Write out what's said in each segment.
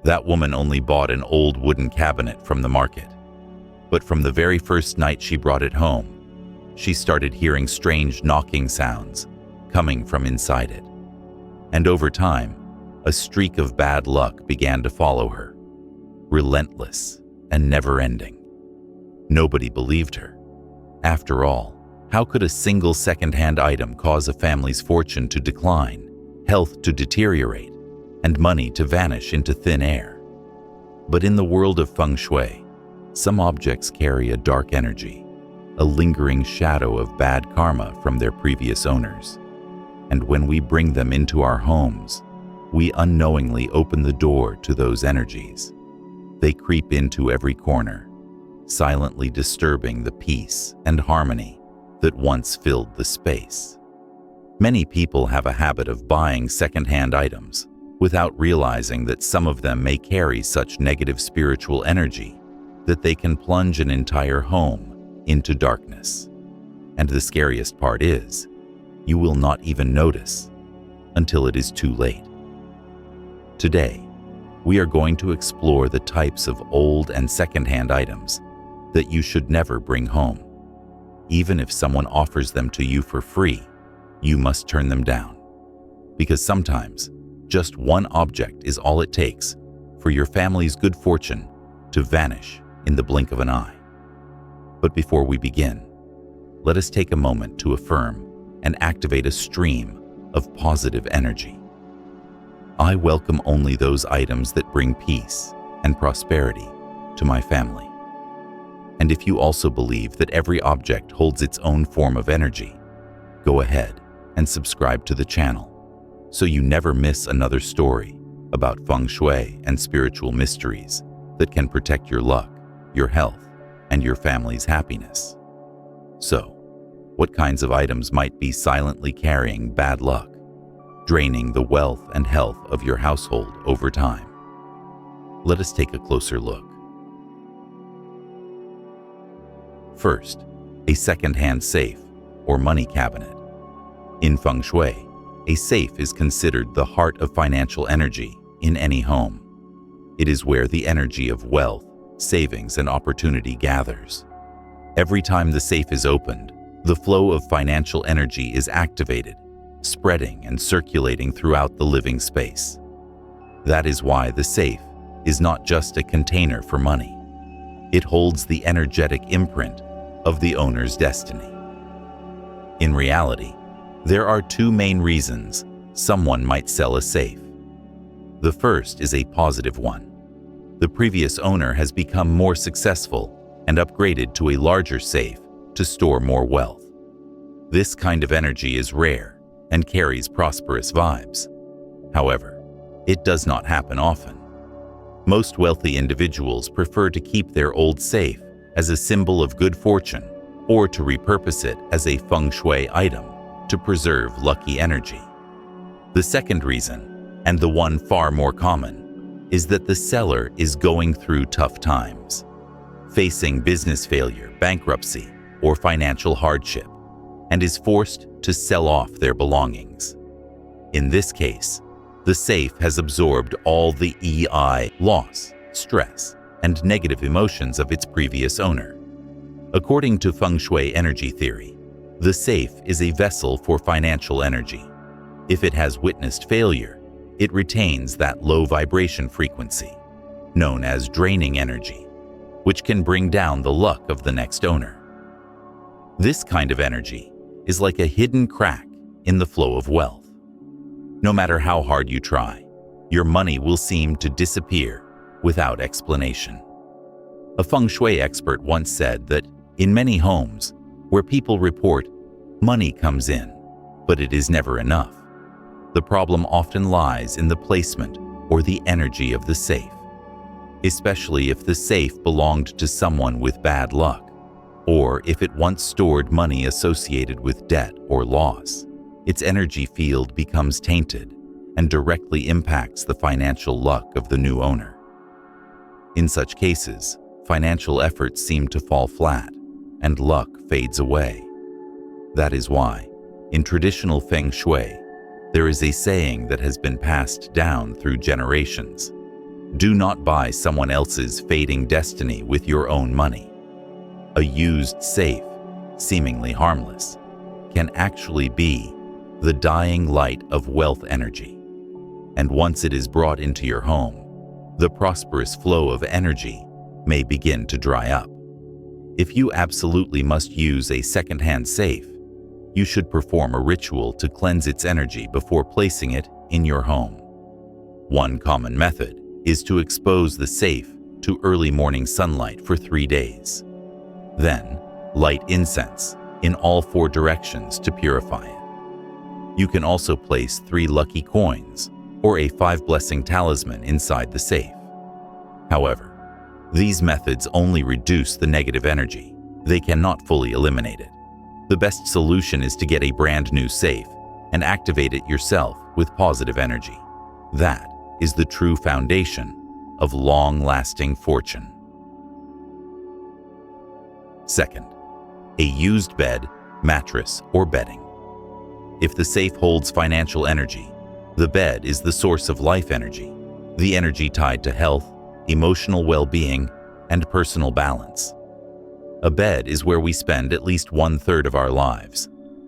That woman only bought an old wooden cabinet from the market. But from the very first night she brought it home, she started hearing strange knocking sounds coming from inside it. And over time, a streak of bad luck began to follow her, relentless and never-ending. Nobody believed her. After all, how could a single second-hand item cause a family's fortune to decline, health to deteriorate, and money to vanish into thin air? But in the world of Feng Shui, some objects carry a dark energy, a lingering shadow of bad karma from their previous owners. And when we bring them into our homes, we unknowingly open the door to those energies. They creep into every corner, silently disturbing the peace and harmony that once filled the space. Many people have a habit of buying second-hand items without realizing that some of them may carry such negative spiritual energy that they can plunge an entire home into darkness. And the scariest part is, you will not even notice until it is too late. Today, we are going to explore the types of old and second-hand items that you should never bring home. Even if someone offers them to you for free, you must turn them down. Because sometimes, just one object is all it takes for your family's good fortune to vanish in the blink of an eye. But before we begin, let us take a moment to affirm and activate a stream of positive energy. I welcome only those items that bring peace and prosperity to my family. And if you also believe that every object holds its own form of energy, go ahead and subscribe to the channel so you never miss another story about Feng Shui and spiritual mysteries that can protect your luck, your health, and your family's happiness. So, what kinds of items might be silently carrying bad luck, draining the wealth and health of your household over time? Let us take a closer look. First, a second-hand safe or money cabinet. In Feng Shui, a safe is considered the heart of financial energy in any home. It is where the energy of wealth, savings, and opportunity gathers. Every time the safe is opened, the flow of financial energy is activated, spreading and circulating throughout the living space. That is why the safe is not just a container for money. It holds the energetic imprint of the owner's destiny. In reality, there are two main reasons someone might sell a safe. The first is a positive one. The previous owner has become more successful and upgraded to a larger safe to store more wealth. This kind of energy is rare and carries prosperous vibes. However, it does not happen often. Most wealthy individuals prefer to keep their old safe as a symbol of good fortune or to repurpose it as a Feng Shui item to preserve lucky energy. The second reason, and the one far more common, is that the seller is going through tough times, facing business failure, bankruptcy, or financial hardship, and is forced to sell off their belongings. In this case, the safe has absorbed all the loss, stress, and negative emotions of its previous owner. According to Feng Shui energy theory, the safe is a vessel for financial energy. If it has witnessed failure, it retains that low vibration frequency, known as draining energy, which can bring down the luck of the next owner. This kind of energy is like a hidden crack in the flow of wealth. No matter how hard you try, your money will seem to disappear without explanation. A Feng Shui expert once said that in many homes where people report money comes in, but it is never enough, the problem often lies in the placement or the energy of the safe, especially if the safe belonged to someone with bad luck, or if it once stored money associated with debt or loss. Its energy field becomes tainted and directly impacts the financial luck of the new owner. In such cases, financial efforts seem to fall flat and luck fades away. That is why, in traditional Feng Shui, there is a saying that has been passed down through generations. Do not buy someone else's fading destiny with your own money. A used safe, seemingly harmless, can actually be the dying light of wealth energy. And once it is brought into your home, the prosperous flow of energy may begin to dry up. If you absolutely must use a second-hand safe, you should perform a ritual to cleanse its energy before placing it in your home. One common method is to expose the safe to early morning sunlight for 3 days. Then, light incense in all 4 directions to purify it. You can also place 3 lucky coins or a 5-blessing talisman inside the safe. However, these methods only reduce the negative energy. They cannot fully eliminate it. The best solution is to get a brand new safe and activate it yourself with positive energy. That is the true foundation of long-lasting fortune. Second, a used bed, mattress, or bedding. If the safe holds financial energy, the bed is the source of life energy, the energy tied to health, emotional well-being, and personal balance. A bed is where we spend at least 1/3 of our lives,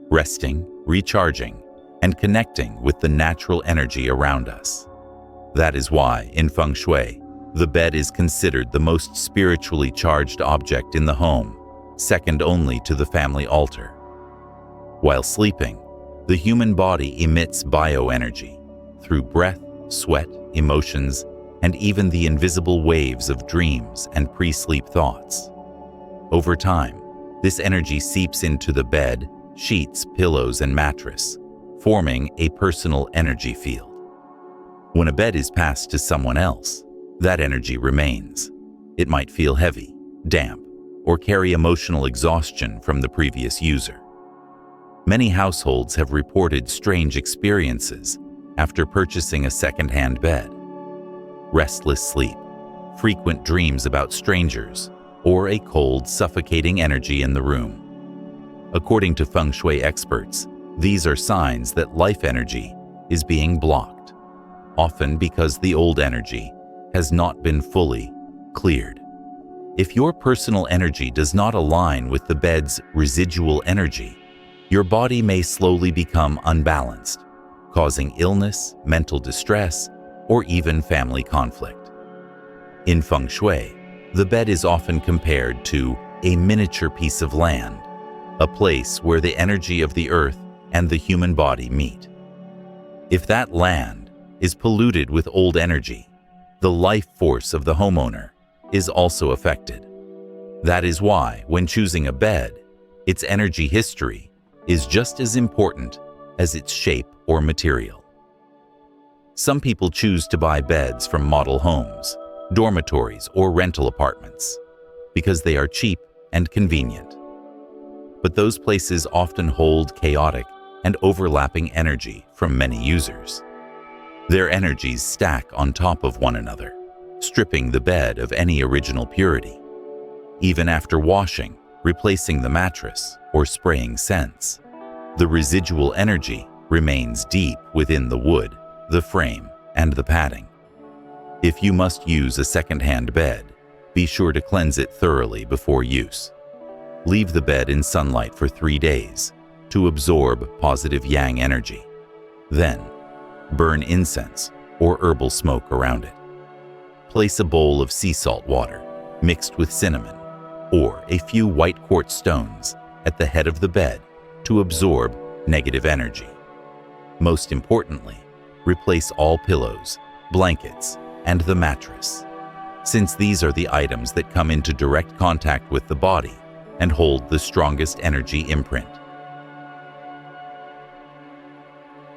resting, recharging, and connecting with the natural energy around us. That is why, in Feng Shui, the bed is considered the most spiritually charged object in the home, second only to the family altar. While sleeping, the human body emits bioenergy through breath, sweat, emotions, and even the invisible waves of dreams and pre-sleep thoughts. Over time, this energy seeps into the bed, sheets, pillows, and mattress, forming a personal energy field. When a bed is passed to someone else, that energy remains. It might feel heavy, damp, or carry emotional exhaustion from the previous user. Many households have reported strange experiences after purchasing a second-hand bed. Restless sleep, frequent dreams about strangers, or a cold, suffocating energy in the room. According to Feng Shui experts, these are signs that life energy is being blocked, often because the old energy has not been fully cleared. If your personal energy does not align with the bed's residual energy, your body may slowly become unbalanced, causing illness, mental distress, or even family conflict. In Feng Shui, the bed is often compared to a miniature piece of land, a place where the energy of the earth and the human body meet. If that land is polluted with old energy, the life force of the homeowner is also affected. That is why, when choosing a bed, its energy history is just as important as its shape or material. Some people choose to buy beds from model homes, dormitories, or rental apartments because they are cheap and convenient. But those places often hold chaotic and overlapping energy from many users. Their energies stack on top of one another, stripping the bed of any original purity. Even after washing, replacing the mattress, or spraying scents, the residual energy remains deep within the wood, the frame, and the padding. If you must use a second-hand bed, be sure to cleanse it thoroughly before use. Leave the bed in sunlight for 3 days to absorb positive yang energy. Then, burn incense or herbal smoke around it. Place a bowl of sea salt water mixed with cinnamon or a few white quartz stones at the head of the bed to absorb negative energy. Most importantly, replace all pillows, blankets, and the mattress, since these are the items that come into direct contact with the body and hold the strongest energy imprint.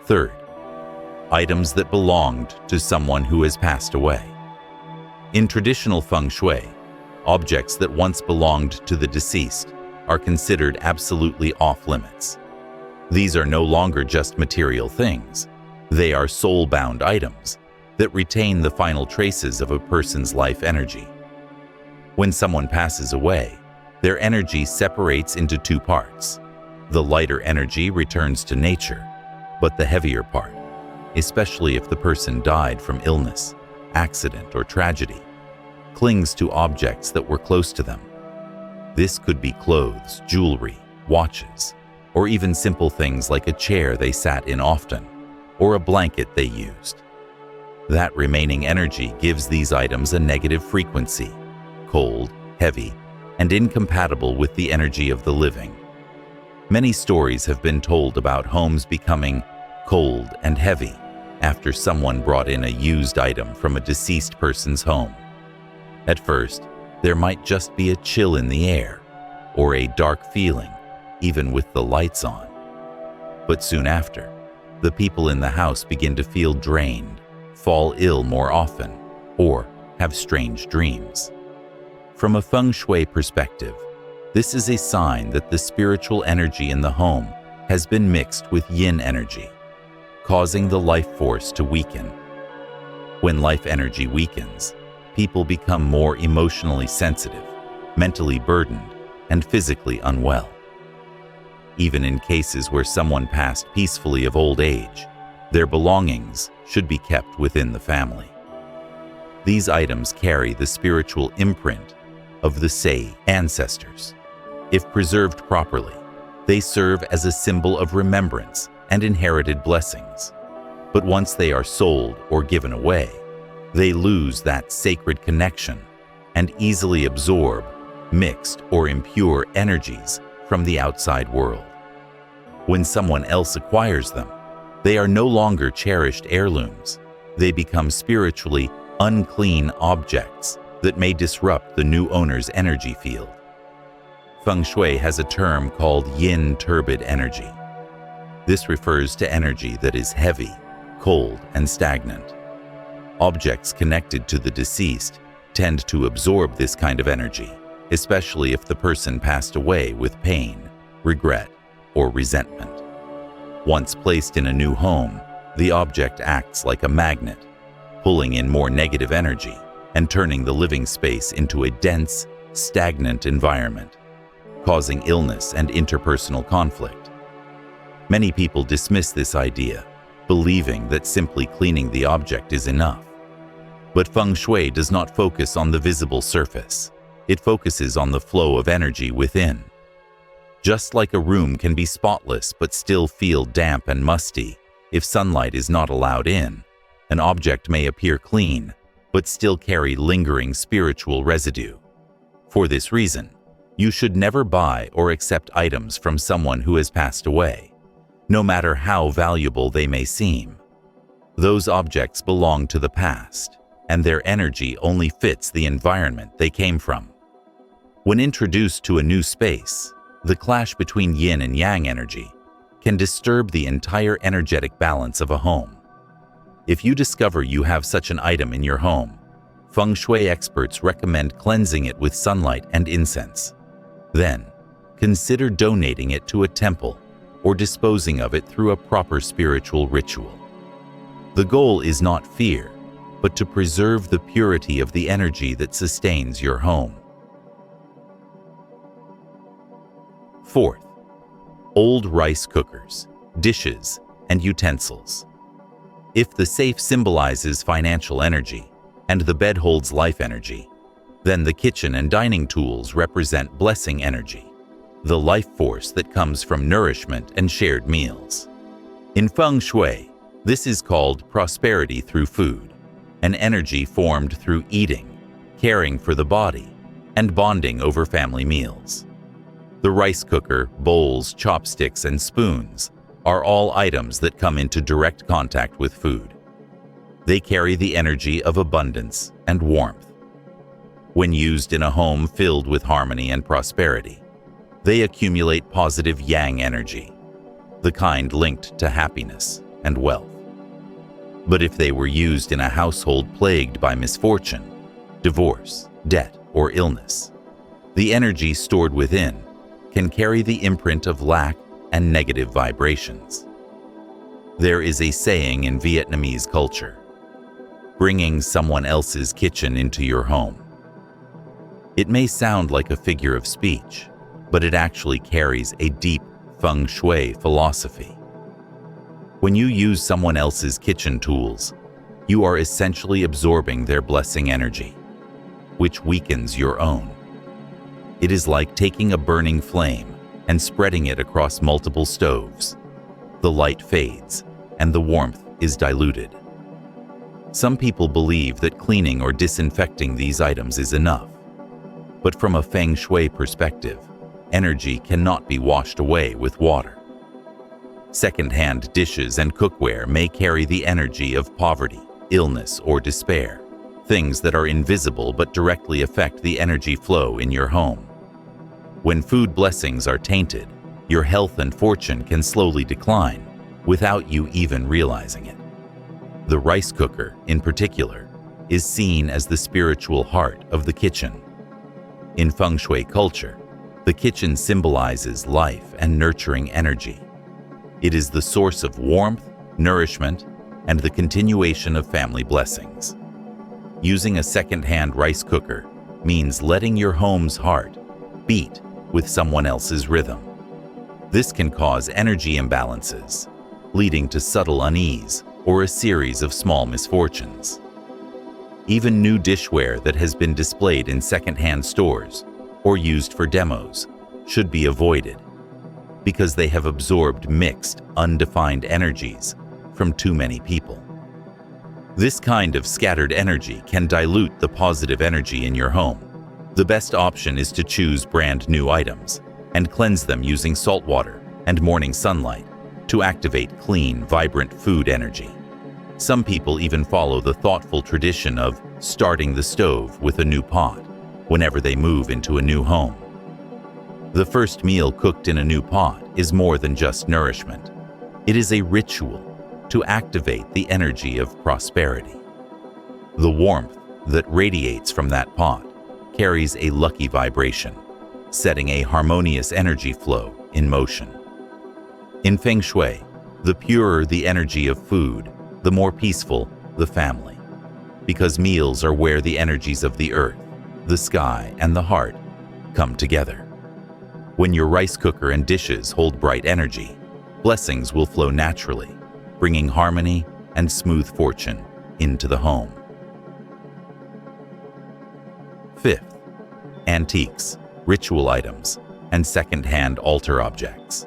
Third, items that belonged to someone who has passed away. In traditional Feng Shui, objects that once belonged to the deceased are considered absolutely off-limits. These are no longer just material things. They are soul-bound items that retain the final traces of a person's life energy. When someone passes away, their energy separates into 2 parts. The lighter energy returns to nature, but the heavier part, especially if the person died from illness, accident, or tragedy, clings to objects that were close to them. This could be clothes, jewelry, watches, or even simple things like a chair they sat in often, or a blanket they used. That remaining energy gives these items a negative frequency, cold, heavy, and incompatible with the energy of the living. Many stories have been told about homes becoming cold and heavy after someone brought in a used item from a deceased person's home. At first, there might just be a chill in the air, or a dark feeling, even with the lights on. But soon after, the people in the house begin to feel drained, fall ill more often, or have strange dreams. From a Feng Shui perspective, this is a sign that the spiritual energy in the home has been mixed with yin energy, causing the life force to weaken. When life energy weakens, people become more emotionally sensitive, mentally burdened, and physically unwell. Even in cases where someone passed peacefully of old age, their belongings should be kept within the family. These items carry the spiritual imprint of the Shui ancestors. If preserved properly, they serve as a symbol of remembrance and inherited blessings. But once they are sold or given away, they lose that sacred connection and easily absorb mixed or impure energies from the outside world. When someone else acquires them, they are no longer cherished heirlooms. They become spiritually unclean objects that may disrupt the new owner's energy field. Feng Shui has a term called yin turbid energy. This refers to energy that is heavy, cold, and stagnant. Objects connected to the deceased tend to absorb this kind of energy, especially if the person passed away with pain, regret, or resentment. Once placed in a new home, the object acts like a magnet, pulling in more negative energy and turning the living space into a dense, stagnant environment, causing illness and interpersonal conflict. Many people dismiss this idea, believing that simply cleaning the object is enough. But Feng Shui does not focus on the visible surface. It focuses on the flow of energy within. Just like a room can be spotless but still feel damp and musty if sunlight is not allowed in, an object may appear clean but still carry lingering spiritual residue. For this reason, you should never buy or accept items from someone who has passed away, no matter how valuable they may seem. Those objects belong to the past, and their energy only fits the environment they came from. When introduced to a new space, the clash between yin and yang energy can disturb the entire energetic balance of a home. If you discover you have such an item in your home, Feng Shui experts recommend cleansing it with sunlight and incense. Then, consider donating it to a temple or disposing of it through a proper spiritual ritual. The goal is not fear, but to preserve the purity of the energy that sustains your home. Fourth, old rice cookers, dishes, and utensils. If the safe symbolizes financial energy and the bed holds life energy, then the kitchen and dining tools represent blessing energy, the life force that comes from nourishment and shared meals. In Feng Shui, this is called prosperity through food, an energy formed through eating, caring for the body, and bonding over family meals. The rice cooker, bowls, chopsticks, and spoons are all items that come into direct contact with food. They carry the energy of abundance and warmth. When used in a home filled with harmony and prosperity, they accumulate positive yang energy, the kind linked to happiness and wealth. But if they were used in a household plagued by misfortune, divorce, debt, or illness, the energy stored within can carry the imprint of lack and negative vibrations. There is a saying in Vietnamese culture, bringing someone else's kitchen into your home. It may sound like a figure of speech, but it actually carries a deep Feng Shui philosophy. When you use someone else's kitchen tools, you are essentially absorbing their blessing energy, which weakens your own. It is like taking a burning flame and spreading it across multiple stoves. The light fades, and the warmth is diluted. Some people believe that cleaning or disinfecting these items is enough. But from a Feng Shui perspective, energy cannot be washed away with water. Second-hand dishes and cookware may carry the energy of poverty, illness, or despair, things that are invisible but directly affect the energy flow in your home. When food blessings are tainted, your health and fortune can slowly decline without you even realizing it. The rice cooker, in particular, is seen as the spiritual heart of the kitchen. In Feng Shui culture, the kitchen symbolizes life and nurturing energy. It is the source of warmth, nourishment, and the continuation of family blessings. Using a second-hand rice cooker means letting your home's heart beat with someone else's rhythm. This can cause energy imbalances, leading to subtle unease or a series of small misfortunes. Even new dishware that has been displayed in second-hand stores or used for demos should be avoided because they have absorbed mixed, undefined energies from too many people. This kind of scattered energy can dilute the positive energy in your home. The best option is to choose brand new items and cleanse them using salt water and morning sunlight to activate clean, vibrant food energy. Some people even follow the thoughtful tradition of starting the stove with a new pot whenever they move into a new home. The first meal cooked in a new pot is more than just nourishment. It is a ritual to activate the energy of prosperity. The warmth that radiates from that pot carries a lucky vibration, setting a harmonious energy flow in motion. In Feng Shui, the purer the energy of food, the more peaceful the family, because meals are where the energies of the earth, the sky, and the heart come together. When your rice cooker and dishes hold bright energy, blessings will flow naturally, bringing harmony and smooth fortune into the home. Fifth, antiques, ritual items, and second-hand altar objects.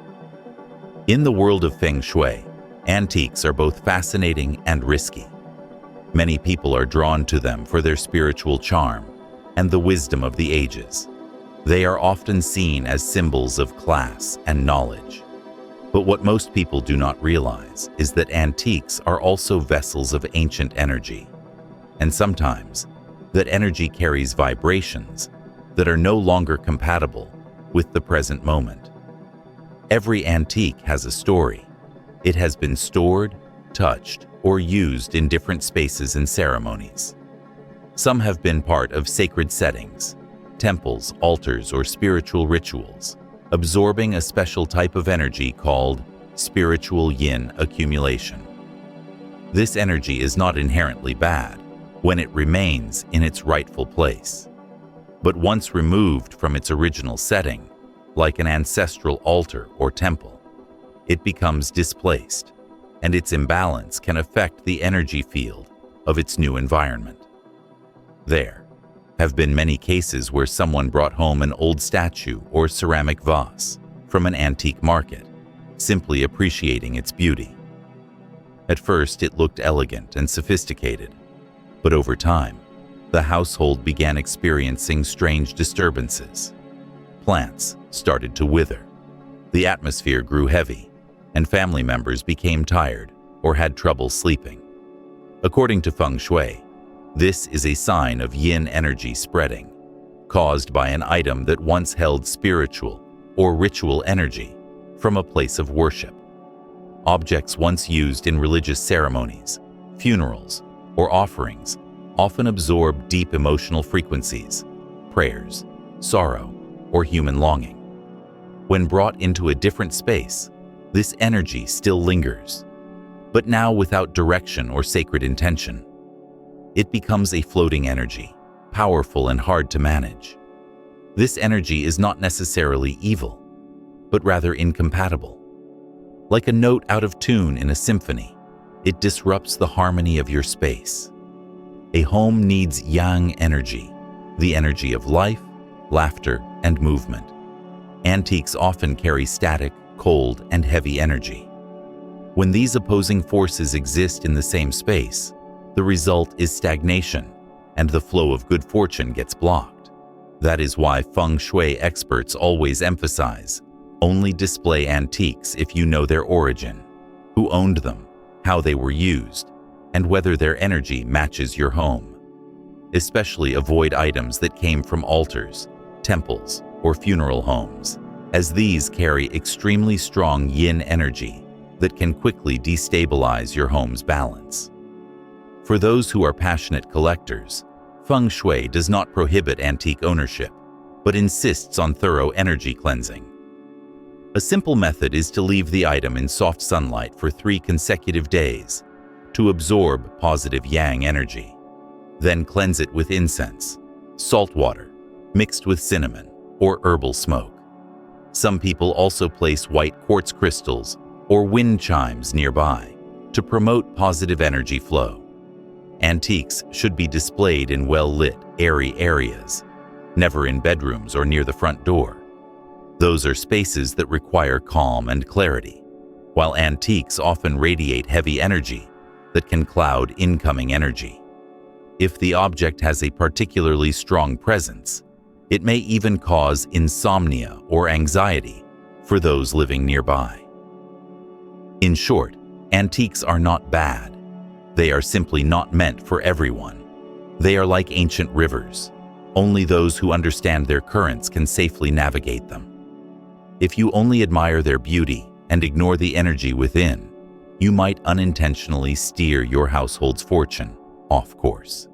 In the world of Feng Shui, antiques are both fascinating and risky. Many people are drawn to them for their spiritual charm and the wisdom of the ages. They are often seen as symbols of class and knowledge. But what most people do not realize is that antiques are also vessels of ancient energy, and sometimes that energy carries vibrations that are no longer compatible with the present moment. Every antique has a story. It has been stored, touched, or used in different spaces and ceremonies. Some have been part of sacred settings, temples, altars, or spiritual rituals, absorbing a special type of energy called spiritual yin accumulation. This energy is not inherently bad when it remains in its rightful place. But once removed from its original setting, like an ancestral altar or temple, it becomes displaced, and its imbalance can affect the energy field of its new environment. There have been many cases where someone brought home an old statue or ceramic vase from an antique market, simply appreciating its beauty. At first, it looked elegant and sophisticated, but over time, the household began experiencing strange disturbances. Plants started to wither, the atmosphere grew heavy, and family members became tired or had trouble sleeping. According to Feng Shui, this is a sign of yin energy spreading, caused by an item that once held spiritual or ritual energy from a place of worship. Objects once used in religious ceremonies, funerals, or offerings often absorb deep emotional frequencies, prayers, sorrow, or human longing. When brought into a different space, this energy still lingers, but now without direction or sacred intention. It becomes a floating energy, powerful and hard to manage. This energy is not necessarily evil, but rather incompatible. Like a note out of tune in a symphony, It disrupts the harmony of your space. A home needs yang energy, the energy of life, laughter, and movement. Antiques often carry static, cold, and heavy energy. When these opposing forces exist in the same space, the result is stagnation, and the flow of good fortune gets blocked. That is why Feng Shui experts always emphasize, only display antiques if you know their origin, who owned them, how they were used, and whether their energy matches your home. Especially avoid items that came from altars, temples, or funeral homes, as these carry extremely strong yin energy that can quickly destabilize your home's balance. For those who are passionate collectors, Feng Shui does not prohibit antique ownership, but insists on thorough energy cleansing. A simple method is to leave the item in soft sunlight for 3 consecutive days to absorb positive yang energy. Then cleanse it with incense, salt water, mixed with cinnamon, or herbal smoke. Some people also place white quartz crystals or wind chimes nearby to promote positive energy flow. Antiques should be displayed in well-lit, airy areas, never in bedrooms or near the front door. Those are spaces that require calm and clarity, while antiques often radiate heavy energy that can cloud incoming energy. If the object has a particularly strong presence, it may even cause insomnia or anxiety for those living nearby. In short, antiques are not bad. They are simply not meant for everyone. They are like ancient rivers. Only those who understand their currents can safely navigate them. If you only admire their beauty and ignore the energy within, you might unintentionally steer your household's fortune off course.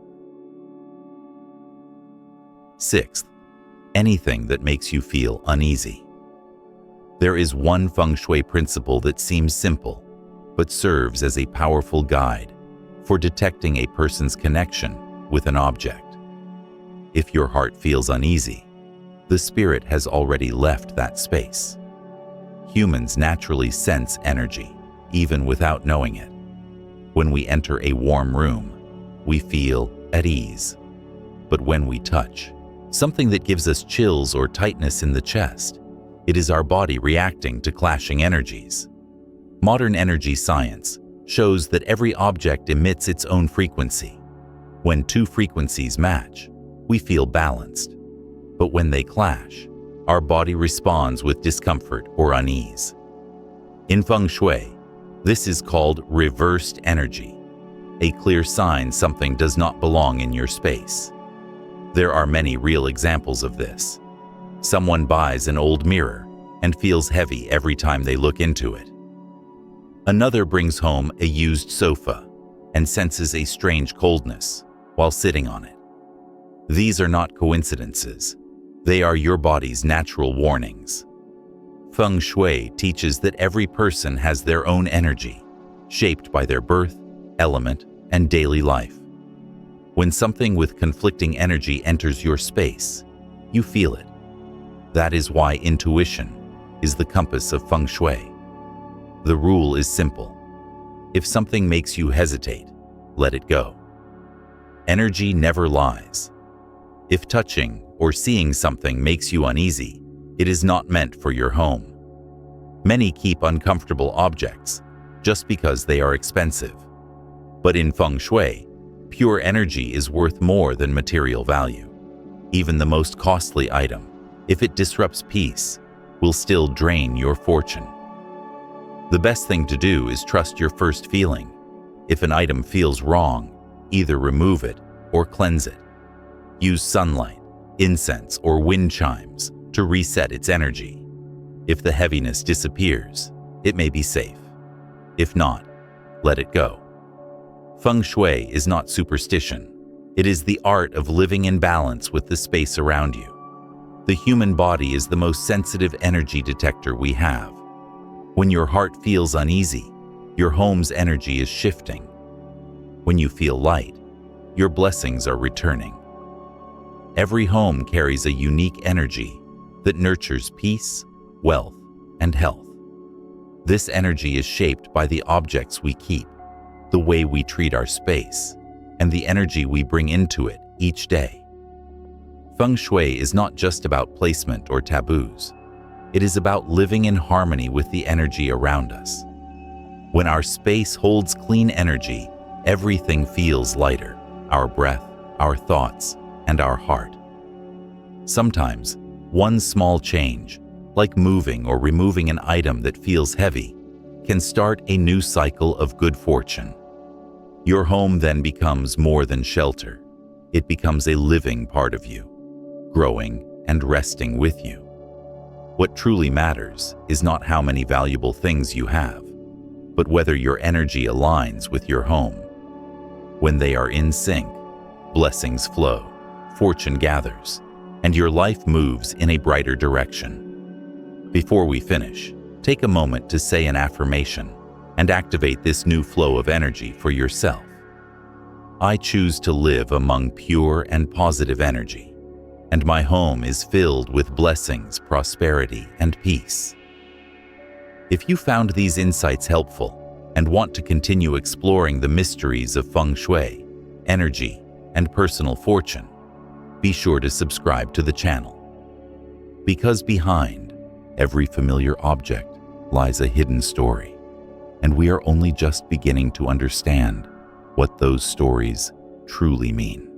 6th, anything that makes you feel uneasy. There is one Feng Shui principle that seems simple, but serves as a powerful guide for detecting a person's connection with an object. If your heart feels uneasy, the spirit has already left that space. Humans naturally sense energy, even without knowing it. When we enter a warm room, we feel at ease. But when we touch something that gives us chills or tightness in the chest, it is our body reacting to clashing energies. Modern energy science shows that every object emits its own frequency. When 2 frequencies match, we feel balanced. But when they clash, our body responds with discomfort or unease. In Feng Shui, this is called reversed energy, a clear sign something does not belong in your space. There are many real examples of this. Someone buys an old mirror and feels heavy every time they look into it. Another brings home a used sofa and senses a strange coldness while sitting on it. These are not coincidences. They are your body's natural warnings. Feng Shui teaches that every person has their own energy, shaped by their birth, element, and daily life. When something with conflicting energy enters your space, you feel it. That is why intuition is the compass of Feng Shui. The rule is simple. If something makes you hesitate, let it go. Energy never lies. If touching or seeing something makes you uneasy, it is not meant for your home. Many keep uncomfortable objects just because they are expensive. But in Feng Shui, pure energy is worth more than material value. Even the most costly item, if it disrupts peace, will still drain your fortune. The best thing to do is trust your first feeling. If an item feels wrong, either remove it or cleanse it. Use sunlight, incense, or wind chimes to reset its energy. If the heaviness disappears, it may be safe. If not, let it go. Feng Shui is not superstition. It is the art of living in balance with the space around you. The human body is the most sensitive energy detector we have. When your heart feels uneasy, your home's energy is shifting. When you feel light, your blessings are returning. Every home carries a unique energy that nurtures peace, wealth, and health. This energy is shaped by the objects we keep, the way we treat our space, and the energy we bring into it each day. Feng Shui is not just about placement or taboos. It is about living in harmony with the energy around us. When our space holds clean energy, everything feels lighter: our breath, our thoughts, and our heart. Sometimes, one small change, like moving or removing an item that feels heavy, can start a new cycle of good fortune. Your home then becomes more than shelter. It becomes a living part of you, growing and resting with you. What truly matters is not how many valuable things you have, but whether your energy aligns with your home. When they are in sync, blessings flow, fortune gathers, and your life moves in a brighter direction. Before we finish, take a moment to say an affirmation and activate this new flow of energy for yourself. I choose to live among pure and positive energy, and my home is filled with blessings, prosperity, and peace. If you found these insights helpful and want to continue exploring the mysteries of Feng Shui, energy, and personal fortune, be sure to subscribe to the channel. Because behind every familiar object lies a hidden story, and we are only just beginning to understand what those stories truly mean.